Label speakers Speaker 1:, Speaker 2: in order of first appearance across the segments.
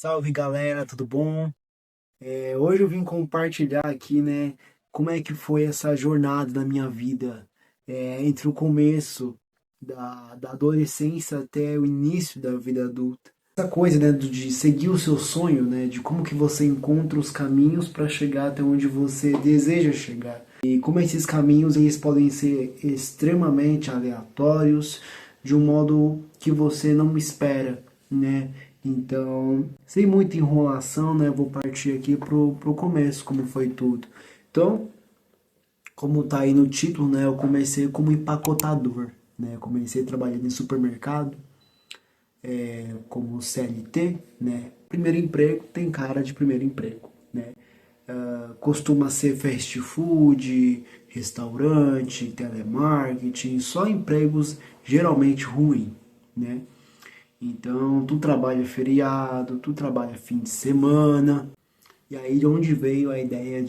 Speaker 1: Salve galera, tudo bom? Hoje eu vim compartilhar aqui, né, como é que foi essa jornada na minha vida, entre o começo da adolescência até o início da vida adulta. Essa coisa, né, de seguir o seu sonho, né, de como que você encontra os caminhos para chegar até onde você deseja chegar. E como esses caminhos eles podem ser extremamente aleatórios, de um modo que você não espera, né? Então, sem muita enrolação, né, vou partir aqui pro começo, como foi tudo. Então, como tá aí no título, né, eu comecei como empacotador, né? Comecei trabalhando em supermercado, como CLT, né? Primeiro emprego tem cara de primeiro emprego, né? Costuma ser fast food, restaurante, telemarketing, só empregos geralmente ruins, né? Então, tu trabalha feriado, tu trabalha fim de semana, e aí de onde veio a ideia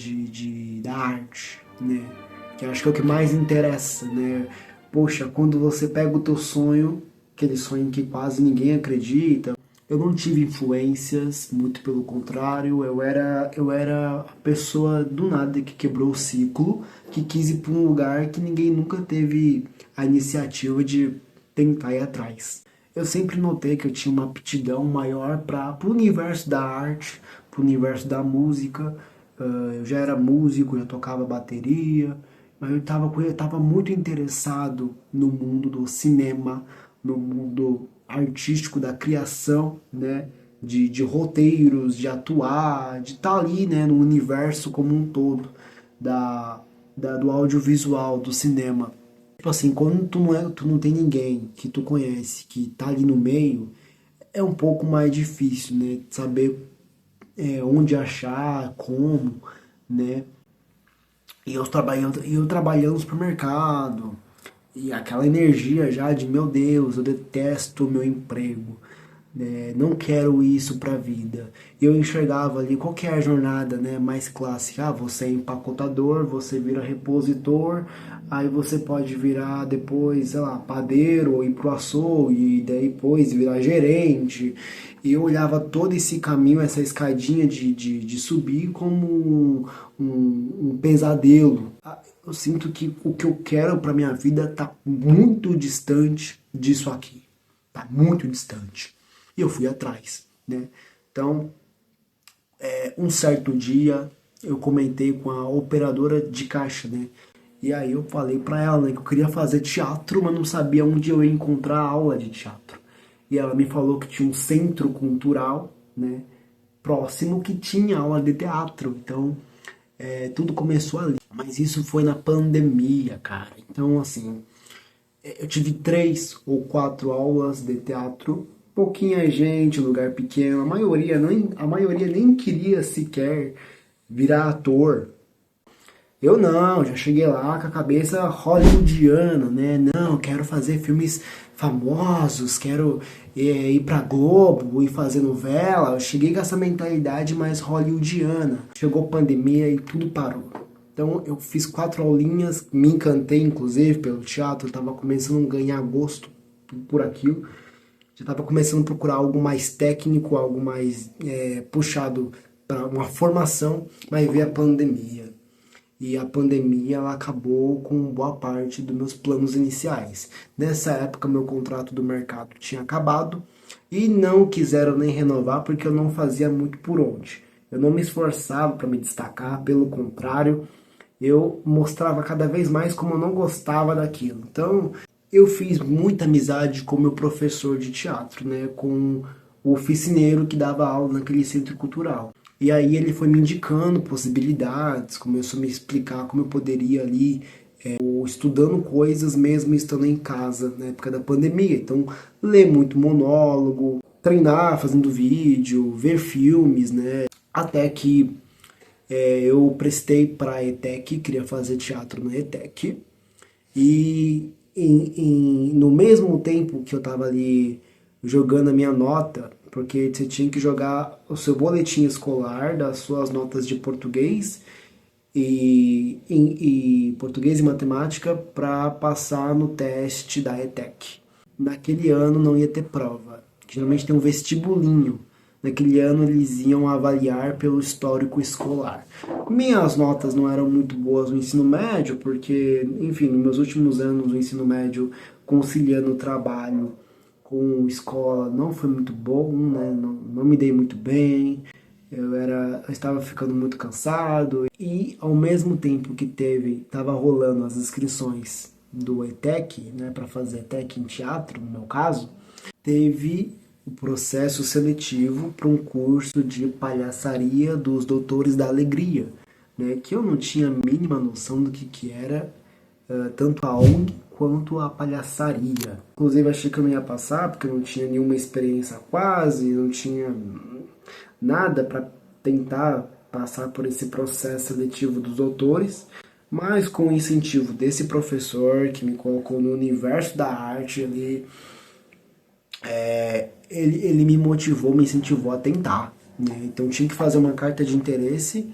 Speaker 1: da arte, né? Que acho que é o que mais interessa, né? Poxa, quando você pega o teu sonho, aquele sonho que quase ninguém acredita, eu não tive influências, muito pelo contrário, eu era a pessoa do nada que quebrou o ciclo, que quis ir para um lugar que ninguém nunca teve a iniciativa de tentar ir atrás. Eu sempre notei que eu tinha uma aptidão maior para o universo da arte, para o universo da música. Eu já era músico, já tocava bateria, mas eu tava muito interessado no mundo do cinema, no mundo artístico da criação, né? De roteiros, de atuar, de estar ali, né? No universo como um todo do audiovisual, do cinema. Tipo assim, quando tu não tem ninguém que tu conhece, que tá ali no meio, é um pouco mais difícil, né? Saber onde achar, como, né? E eu trabalhando no supermercado, e aquela energia já de, meu Deus, eu detesto o meu emprego, né? Não quero isso pra vida. E eu enxergava ali qual que é a jornada, né, mais clássica. Ah, você é empacotador, você vira repositor, aí você pode virar depois, sei lá, padeiro ou ir pro açougue, e daí depois virar gerente. E eu olhava todo esse caminho, essa escadinha de subir como um pesadelo. Eu sinto que o que eu quero para minha vida tá muito distante disso aqui. Tá muito distante. E eu fui atrás, né? Então, um certo dia eu comentei com a operadora de caixa, né? E aí eu falei para ela, né, que eu queria fazer teatro, mas não sabia onde eu ia encontrar aula de teatro. E ela me falou que tinha um centro cultural, né, próximo que tinha aula de teatro. Então, tudo começou ali. Mas isso foi na pandemia, cara. Então, assim, eu tive 3 ou 4 aulas de teatro, pouquinha gente, lugar pequeno, a maioria nem queria sequer virar ator. Eu não, já cheguei lá com a cabeça hollywoodiana, né? Não, quero fazer filmes famosos, quero ir pra Globo e fazer novela. Eu cheguei com essa mentalidade mais hollywoodiana. Chegou pandemia e tudo parou. Então eu fiz 4 aulinhas, me encantei inclusive pelo teatro, estava começando a ganhar gosto por aquilo. Já estava começando a procurar algo mais técnico, algo mais puxado para uma formação, mas veio a pandemia. E a pandemia ela acabou com boa parte dos meus planos iniciais. Nessa época, meu contrato do mercado tinha acabado e não quiseram nem renovar porque eu não fazia muito por onde. Eu não me esforçava para me destacar, pelo contrário, eu mostrava cada vez mais como eu não gostava daquilo. Então, eu fiz muita amizade com meu professor de teatro, né, com o oficineiro que dava aula naquele centro cultural. E aí ele foi me indicando possibilidades, começou a me explicar como eu poderia ali, estudando coisas mesmo estando em casa na época da pandemia. Então, ler muito monólogo, treinar fazendo vídeo, ver filmes, né? Até que eu prestei para a ETEC, queria fazer teatro na ETEC. E no mesmo tempo que eu estava ali jogando a minha nota, porque você tinha que jogar o seu boletim escolar das suas notas de português e português e matemática para passar no teste da ETEC. Naquele ano não ia ter prova. Geralmente tem um vestibulinho, naquele ano eles iam avaliar pelo histórico escolar. Minhas notas não eram muito boas no ensino médio, porque, enfim, nos meus últimos anos no ensino médio, conciliando o trabalho com escola, não foi muito bom, né? Não me dei muito bem. Eu estava ficando muito cansado e ao mesmo tempo que estava rolando as inscrições do ETEC, né, para fazer ETEC em teatro, no meu caso, teve o processo seletivo para um curso de palhaçaria dos Doutores da Alegria, né, que eu não tinha a mínima noção do que era tanto a ONG quanto a palhaçaria. Inclusive achei que eu não ia passar porque eu não tinha nenhuma experiência quase, não tinha nada para tentar passar por esse processo seletivo dos doutores, mas com o incentivo desse professor que me colocou no universo da arte, ele me motivou, me incentivou a tentar, né? Então tinha que fazer uma carta de interesse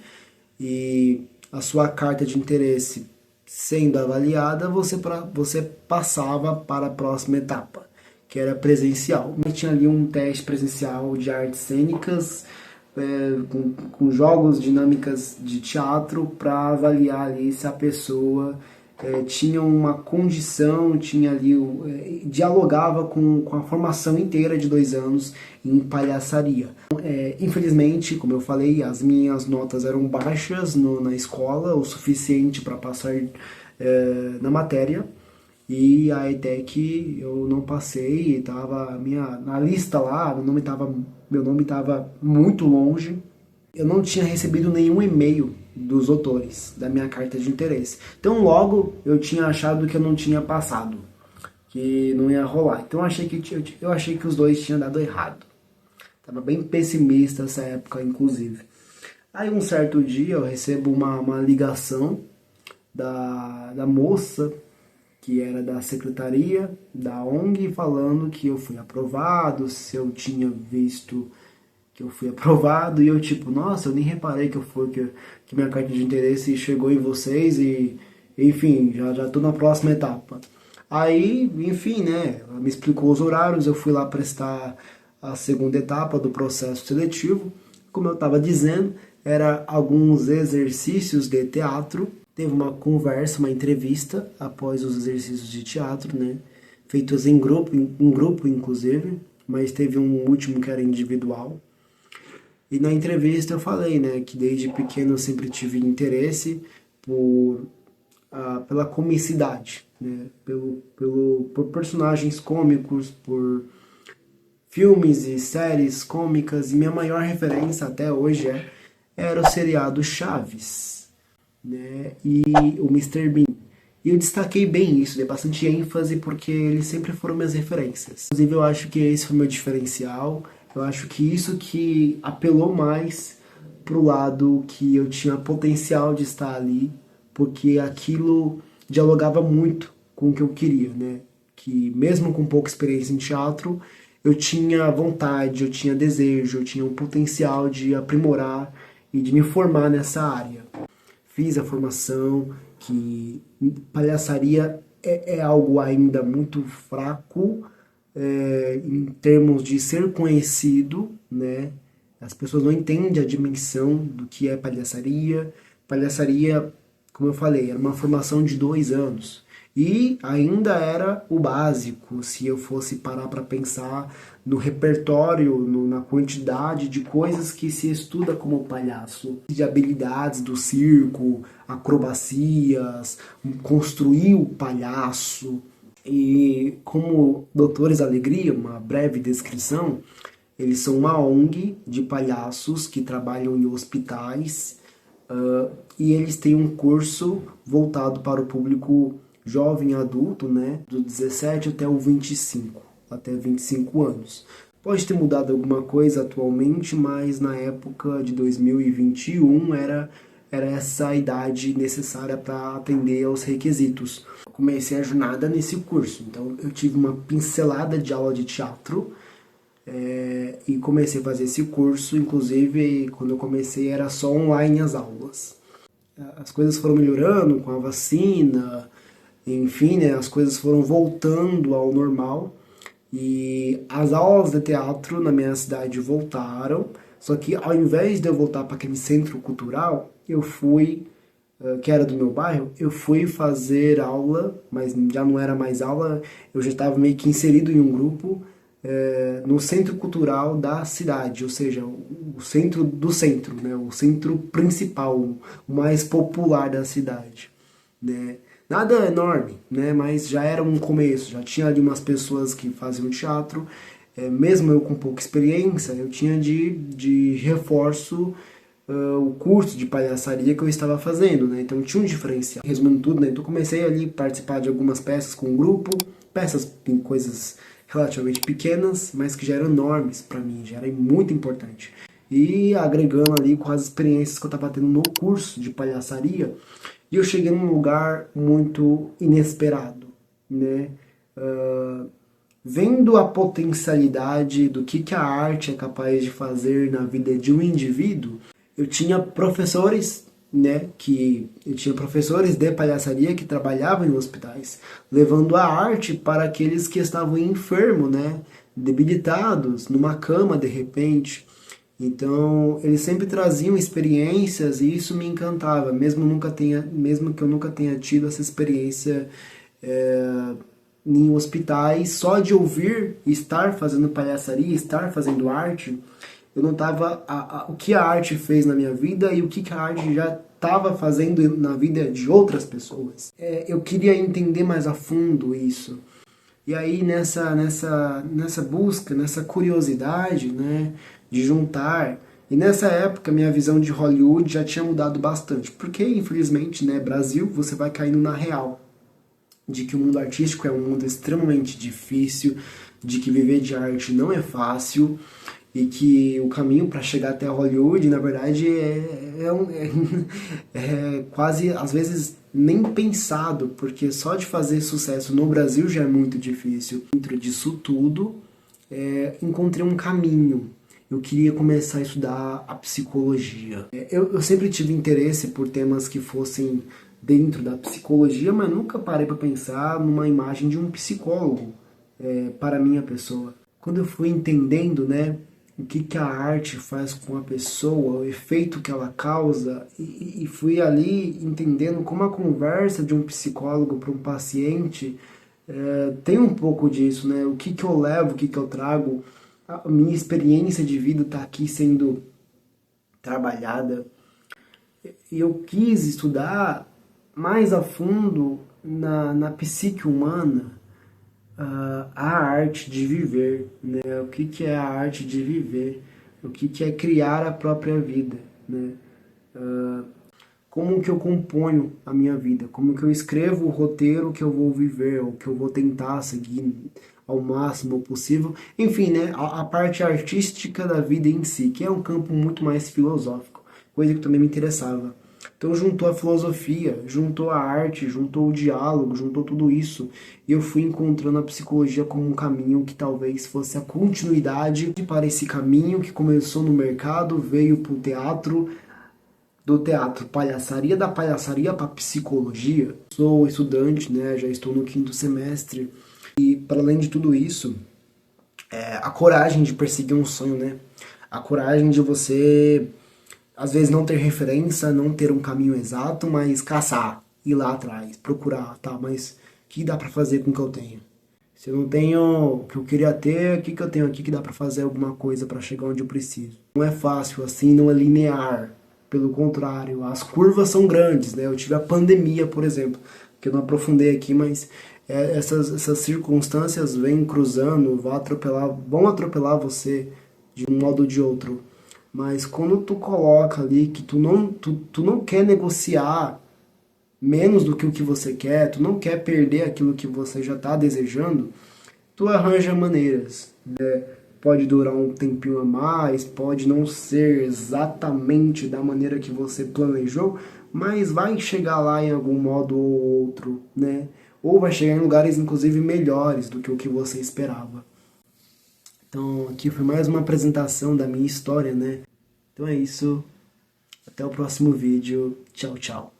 Speaker 1: e a sua carta de interesse sendo avaliada, você passava para a próxima etapa, que era presencial. E tinha ali um teste presencial de artes cênicas, com jogos, dinâmicas de teatro para avaliar ali se a pessoa tinha uma condição, tinha ali dialogava com a formação inteira de 2 anos em palhaçaria. Infelizmente, como eu falei, as minhas notas eram baixas na escola, o suficiente para passar na matéria. E a ETEC eu não passei, estava na lista lá, meu nome estava muito longe. Eu não tinha recebido nenhum e-mail dos autores da minha carta de interesse. Então logo eu tinha achado que eu não tinha passado, que não ia rolar. Então eu achei que os dois tinham dado errado. Estava bem pessimista nessa época, inclusive. Aí um certo dia eu recebo uma ligação da moça que era da secretaria da ONG, falando que eu fui aprovado, se eu tinha visto que eu fui aprovado, e eu tipo, nossa, eu nem reparei que minha carta de interesse chegou em vocês e, enfim, já tô na próxima etapa. Aí, enfim, né, ela me explicou os horários, eu fui lá prestar a segunda etapa do processo seletivo. Como eu estava dizendo, era alguns exercícios de teatro. Teve uma conversa, uma entrevista após os exercícios de teatro, né? Feitos em grupo inclusive, mas teve um último que era individual. E na entrevista eu falei, né, que desde pequeno eu sempre tive interesse pela comicidade, né? Por personagens cômicos, por filmes e séries cômicas, e minha maior referência até hoje era o seriado Chaves, né? E o Mister Bean. E eu destaquei bem isso, dei bastante ênfase porque eles sempre foram minhas referências. Inclusive eu acho que esse foi o meu diferencial, eu acho que isso que apelou mais pro lado que eu tinha potencial de estar ali, porque aquilo dialogava muito com o que eu queria, né? Que mesmo com pouca experiência em teatro, eu tinha vontade, eu tinha desejo, eu tinha um potencial de aprimorar e de me formar nessa área. Fiz a formação, que palhaçaria é algo ainda muito fraco em termos de ser conhecido, né? As pessoas não entendem a dimensão do que é palhaçaria. Palhaçaria, como eu falei, era uma formação de 2 anos. E ainda era o básico, se eu fosse parar para pensar no repertório, na quantidade de coisas que se estuda como palhaço, de habilidades do circo, acrobacias, construir o palhaço. E como Doutores Alegria, uma breve descrição, eles são uma ONG de palhaços que trabalham em hospitais e eles têm um curso voltado para o público jovem adulto, né, do 17 até 25 anos. Pode ter mudado alguma coisa atualmente, mas na época de 2021 era essa a idade necessária para atender aos requisitos. Eu comecei a jornada nesse curso, então eu tive uma pincelada de aula de teatro e comecei a fazer esse curso. Inclusive, quando eu comecei era só online as aulas. As coisas foram melhorando com a vacina, enfim, né, as coisas foram voltando ao normal E as aulas de teatro na minha cidade voltaram, só que ao invés de eu voltar para aquele centro cultural, eu fui, que era do meu bairro, eu fui fazer aula, mas já não era mais aula, eu já estava meio que inserido em um grupo no centro cultural da cidade, ou seja, o centro do centro, né? O centro principal, o mais popular da cidade, né? Nada enorme, né? Mas já era um começo, já tinha ali umas pessoas que faziam teatro, mesmo eu com pouca experiência, eu tinha de reforço o curso de palhaçaria que eu estava fazendo, né? Então tinha um diferencial. Resumindo tudo, né? Então comecei ali a participar de algumas peças com o grupo, peças em coisas relativamente pequenas, mas que já eram enormes para mim, já era muito importante. E agregando ali com as experiências que eu estava tendo no curso de palhaçaria, e eu cheguei num lugar muito inesperado, né? Vendo a potencialidade do que a arte é capaz de fazer na vida de um indivíduo, eu tinha professores, né, eu tinha professores de palhaçaria que trabalhavam em hospitais, levando a arte para aqueles que estavam enfermos, né, debilitados, numa cama de repente. Então, eles sempre traziam experiências e isso me encantava, mesmo que eu nunca tenha tido essa experiência em hospitais, só de ouvir estar fazendo palhaçaria, estar fazendo arte, eu notava o que a arte fez na minha vida e o que a arte já estava fazendo na vida de outras pessoas. Eu queria entender mais a fundo isso. E aí nessa busca, nessa curiosidade, né, de juntar, e nessa época minha visão de Hollywood já tinha mudado bastante, porque infelizmente, né, Brasil, você vai caindo na real de que o mundo artístico é um mundo extremamente difícil, de que viver de arte não é fácil e que o caminho para chegar até Hollywood, na verdade, é quase, às vezes, nem pensado, porque só de fazer sucesso no Brasil já é muito difícil. Dentro disso tudo, encontrei um caminho. Eu queria começar a estudar a psicologia. Eu sempre tive interesse por temas que fossem dentro da psicologia, mas nunca parei para pensar numa imagem de um psicólogo para a minha pessoa. Quando eu fui entendendo, né, o que a arte faz com a pessoa, o efeito que ela causa, e fui ali entendendo como a conversa de um psicólogo para um paciente tem um pouco disso, né? O que eu levo, o que eu trago, a minha experiência de vida está aqui sendo trabalhada. E eu quis estudar mais a fundo na psique humana, a arte de viver, né? O que é a arte de viver, o que é criar a própria vida, né? Como que eu componho a minha vida, como que eu escrevo o roteiro que eu vou viver, ou que eu vou tentar seguir ao máximo possível. Enfim, né? A parte artística da vida em si, que é um campo muito mais filosófico, coisa que também me interessava. Então juntou a filosofia, juntou a arte, juntou o diálogo, juntou tudo isso. E eu fui encontrando a psicologia como um caminho que talvez fosse a continuidade para esse caminho que começou no mercado, veio para o teatro, do teatro palhaçaria, da palhaçaria para psicologia. Sou estudante, né? Já estou no 5º semestre. E para além de tudo isso, a coragem de perseguir um sonho, né? A coragem de você às vezes não ter referência, não ter um caminho exato, mas caçar, ir lá atrás, procurar, tá, mas o que dá pra fazer com o que eu tenho? Se eu não tenho o que eu queria ter, o que eu tenho aqui que dá pra fazer alguma coisa pra chegar onde eu preciso? Não é fácil assim, não é linear, pelo contrário, as curvas são grandes, né? Eu tive a pandemia, por exemplo, que eu não aprofundei aqui, mas essas circunstâncias vêm cruzando, vão atropelar você de um modo ou de outro. Mas quando tu coloca ali que tu não quer negociar menos do que o que você quer, tu não quer perder aquilo que você já está desejando, tu arranja maneiras, né? Pode durar um tempinho a mais, pode não ser exatamente da maneira que você planejou, mas vai chegar lá em algum modo ou outro, né? Ou vai chegar em lugares inclusive melhores do que o que você esperava. Então aqui foi mais uma apresentação da minha história, né? Então é isso. Até o próximo vídeo. Tchau, tchau.